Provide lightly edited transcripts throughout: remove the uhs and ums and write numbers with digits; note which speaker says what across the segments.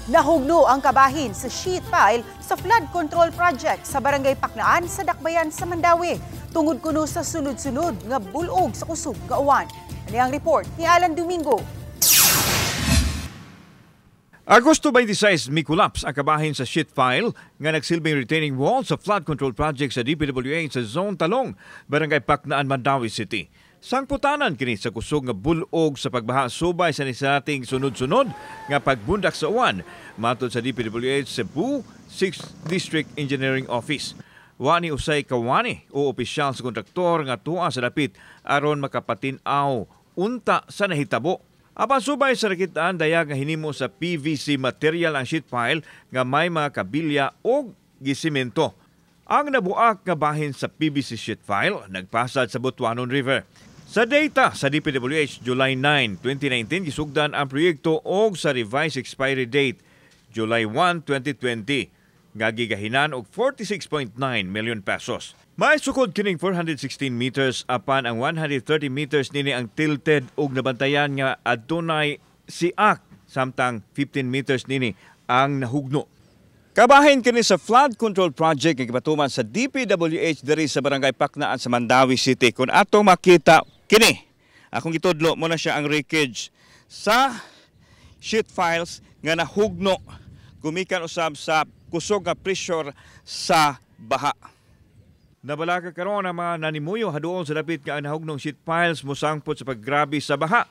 Speaker 1: Nahugno ang kabahin sa sheet pile sa flood control project sa Barangay Paknaan sa Dakbayan sa Mandawi. Tungod kuno sa sunod-sunod nga bulog sa kusog nga uwan. Ano ang report ni Alan Domingo?
Speaker 2: Agosto 26, may collapse ang kabahin sa sheet pile nga nagsilbing retaining wall sa flood control project sa DPWH sa Zone Talong, Barangay Paknaan, Mandawi City. Sangputanan kini sa kusog nga bulog sa pagbaha subay sa nisating sunod-sunod nga pagbundak sa uwan, matod sa DPWH Cebu 6th District Engineering Office. Wani usay kawani o opisyal sa kontraktor nga tuwa sa dapit aron makapatin-aw unta sa nahitabo. Apan subay sa rakitaan dayag nga hinimo sa PVC material ang sheet pile nga may mga kabilya o gisimento. Ang nabuak nga bahin sa PVC sheet pile nagpasad sa Butuanon River. Sa data sa DPWH July 9, 2019 gisugdan ang proyekto og sa revised expiry date July 1, 2020 nga gigahinan og 46.9 million pesos. May sukod kining 416 meters apan ang 130 meters nini ang tilted ug nabantayan nga adunay siak samtang 15 meters nini ang nahugno. Kabahin kini sa flood control project nga gibatuman sa DPWH diri sa Barangay Paknaan sa Mandawi City. Kung ato makita kini, akong gitudlo mo na siya ang wreckage sa sheet files nga nahugno gumikan usab sa kusog nga pressure sa baha. Nabalaka karon ang mga nanimuyo haduol sa dapit nga nahugnong sheet piles mosangpot sa paggrabe sa baha.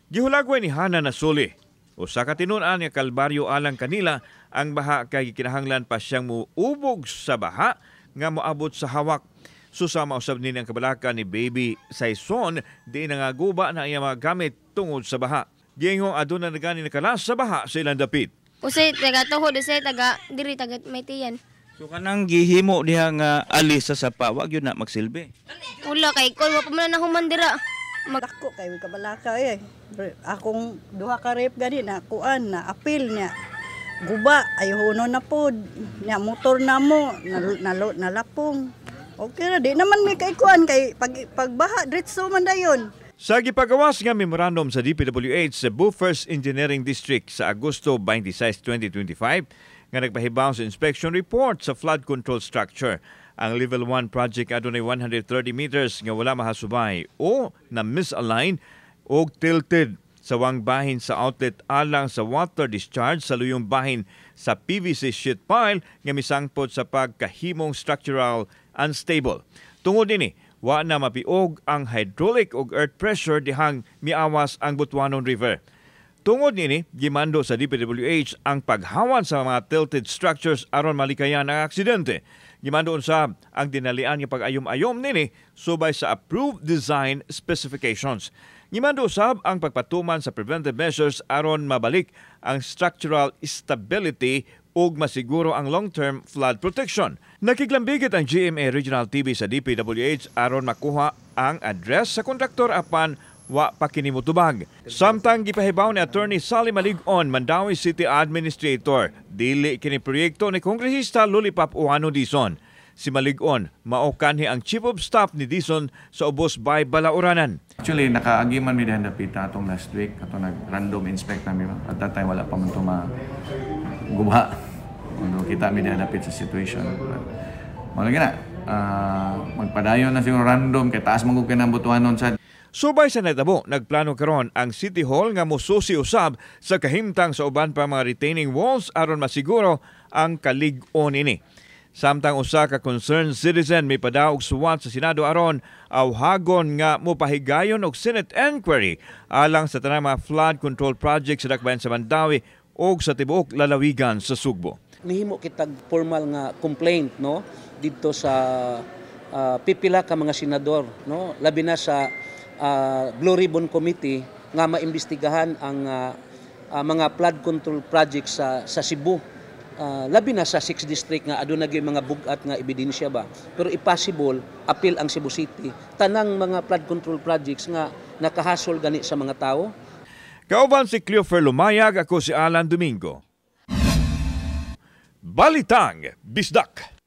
Speaker 2: Gihulagway ni Hana Nasuli. Usa ka tinun-an nga kalbaryo alang kanila ang baha kay kinahanglan pa siyang muubog sa baha nga moabot sa hawak. Susama usab nini ang kabalaka ni Baby Saison di nangaguba na iya mga gamit tungod sa baha. Gingong aduna na gani nakalas sa baha sa ilang dapit.
Speaker 3: Usay taga tuhod usay taga diri taga Maytiyan.
Speaker 4: So kanang gihimo diha nga alis sa sapa wag yun na magsilbi.
Speaker 3: Wala kay kon wa pa man nahuman dira.
Speaker 5: Magdako kay kabalaka akong duha ka rep gani na kuan na apil niya. Guba ayuno na pod. Nya motor namo nalapong. Okay na di naman may kay kuan kay pagbaha diretso man dayon.
Speaker 2: Sa gipagawas nga memorandum sa DPWH Cebu 1st Engineering District sa Agosto 26, 2025 nga nagpahibaw sa inspection report sa flood control structure. Ang level 1 project adunay 130 meters nga wala mahasubay o na misalign o tilted sa wang bahin sa outlet alang sa water discharge sa luyong bahin sa PVC sheet pile nga misangpot sa pagkahimong structural unstable. Tungod ini, wa na mapiog ang hydraulic o earth pressure dihang miawas ang Butuanon River. Tungod nini, gimando sa DPWH ang paghawan sa mga tilted structures aron malikayan ang aksidente. Gimando usab ang dinalian nga pag-ayom-ayom nini subay sa approved design specifications. Gimando usab ang pagpatuman sa preventive measures aron mabalik ang structural stability ug masiguro ang long-term flood protection. Nakiglambigit ang GMA Regional TV sa DPWH aron makuha ang address sa kontraktor apan wa pa kini motubag. Samtang gipahibaw ni Attorney Sally Malig-on, Mandawi City Administrator, dili kini proyekto ni Kongresista Lollipop Uano Dizon. Si Malig-on mao kanhi ang Chief of Staff ni Dizon sa Ubos Bay Balauranan.
Speaker 6: Actually, nakaagiman mi dihan dapit atong last week atong nag-random inspect namin. At that time wala pa man to magubha. Ano kita mi dihan dapit sa situation. Malagi na magpadayon na siguro random kay taas man gud kanang Butuanon sa
Speaker 2: subay sa natabo, nagplano karon ang City Hall nga mosusi usab sa kahimtang sa uban pa mga retaining walls aron masiguro ang kalig-on ini. Samtang usa ka concerned citizen may padaog suwat sa Senado aron awhagon nga mopahigayon og Senate inquiry alang sa tanang mga flood control project sa Dakbayan sa Mandawi o sa tibuok lalawigan sa Sugbo.
Speaker 7: Nihimo kitag formal nga complaint no didto sa pipila ka mga senador no labi na sa Blue Ribbon Committee nga maimbestigahan ang mga flood control projects sa Cebu. Labi na sa 6th District nga aduna gyud mga bugat nga ebidensya ba. Pero impossible appeal ang Cebu City. Tanang mga flood control projects nga nakahasol gani sa mga tao.
Speaker 2: Kauban si Cleofer Lumayag, ako si Alan Domingo. Balitang Bisdak.